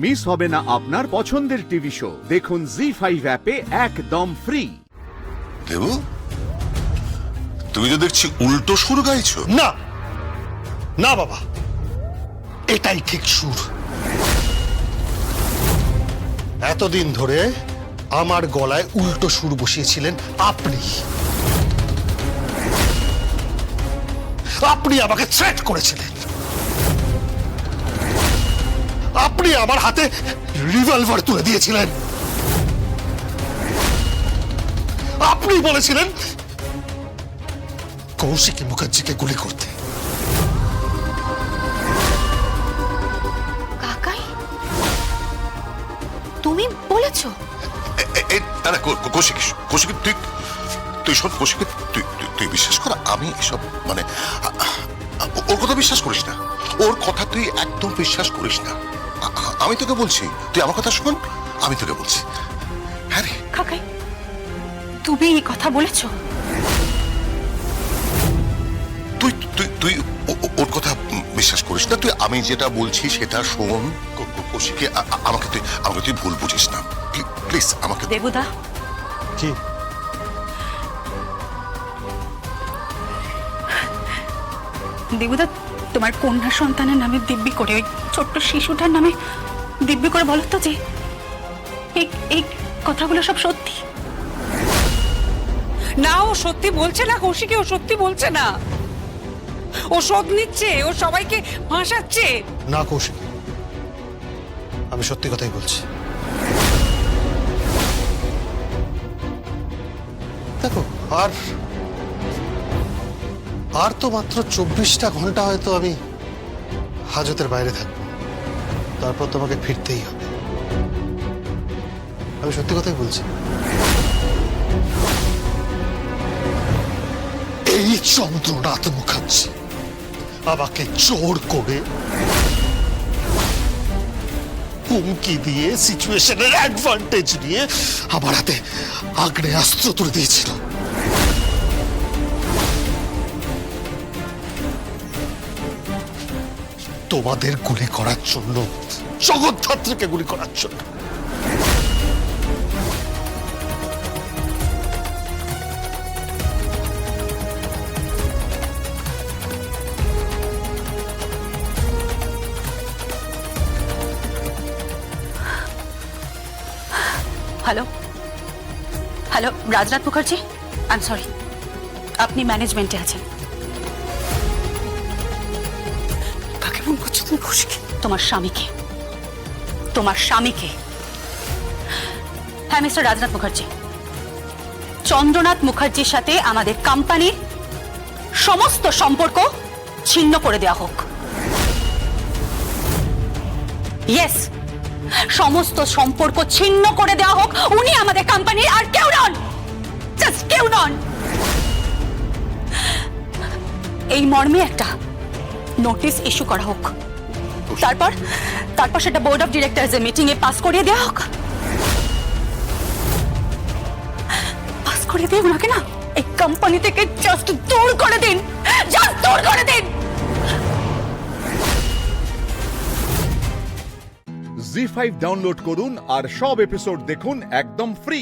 Miss হবে না আপনার পছন্দের টিভি শো। দেখুন জি5 অ্যাপে একদম ফ্রি। দেবু, তুমি তো দেখছি উল্টো সুর গাইছো। না না বাবা, এটাই ঠিক সুর। এতদিন ধরে আমার গলায় উল্টো সুর বসিয়েছিলেন আপনি। আপনি আমাকে থ্রেট করেছিলেন। আপনি আমার হাতে রিভলভার তুলে দিয়েছিলেন। আপনি বলেছিলেন কৌশিকী মুখার্জিকে গুলি করতে। কাকাই, তুমি বলেছো? কৌশিক, কৌশিক তুই শোন, কৌশিক তুই বিশ্বাস কর, আমি এসব মানে ওর কথা বিশ্বাস করিস না। ওর কথা তুই একদম বিশ্বাস করিস না। আমি তোকে বলছি, তুই আমার কথা শোন, আমি তোকে বলছি। হ্যাঁ রে কাকাই, তুমি এই কথা বলেছো? তুই তুই তুই ওর কথা বিশ্বাস করিস না। তুই আমি যেটা বলছি সেটা শোন। কৌশিকে আমাকে তুই ভুল বুঝিস না প্লিজ। আমাকে দেবুদা, কি দেবুদা, তোমার কন্যা সন্তানের নামে দিব্যি করে, ওই ছোট্ট শিশুটার নামে দিব্যি করে বলো তো যে এই কথাগুলো সব সত্যি? না, ও সত্যি বলছে না কৌশিকী, ও সত্যি বলছে না। ও শোধ নিচ্ছে, ও সবাইকে ফাঁসাচ্ছে। না কৌশিক, আমি সত্যি কথাই বলছি। দেখো, আর তো মাত্র 24টা ঘন্টা হয়তো আমি হাজতের বাইরে থাকবো, তারপর তোমাকে ফিরতেই হবে। আমি সত্যি কথাই বলছি। এই চন্দ্রনাথ মুখার্জি আমাকে জোর করে হুমকি দিয়ে, সিচুয়েশনের অ্যাডভান্টেজ নিয়ে আমার হাতে আগ্নেয়াস্ত্র তুলে দিয়েছিল। তোমাদের গুলি করার জন্য, জগদ্ধাত্রীকে গুলি করার জন্য। Hello hello, Rajnath Mukherjee, I am sorry, আপনি ম্যানেজমেন্টে আছেন। কাকে ফোন করছো তুমি কৌশিকী? তোমার স্বামীকে। তোমার স্বামীকে। হ্যাঁ মিস্টার রাজনাথ মুখার্জি, চন্দ্রনাথ মুখার্জির সাথে আমাদের কোম্পানির সমস্ত সম্পর্ক ছিন্ন করে দেওয়া হোক। ইয়েস, সমস্ত সম্পর্ক ছিন্ন করে দেওয়া হোক। উনি আমাদের কোম্পানির আর কেউ নন, জাস্ট কেউ নন। এই মর্মে একটা নোটিশ ইস্যু করা হোক, তারপর সেটা বোর্ড অফ ডিরেক্টরসের মিটিং এ পাস করিয়ে দেওয়া হোক। পাস করে দিন ওনাকে, না এই কোম্পানি থেকে জাস্ট দূর করে দিন, জাস্ট দূর করে দিন। জি5 ডাউনলোড করুন আর সব এপিসোড দেখুন একদম ফ্রি।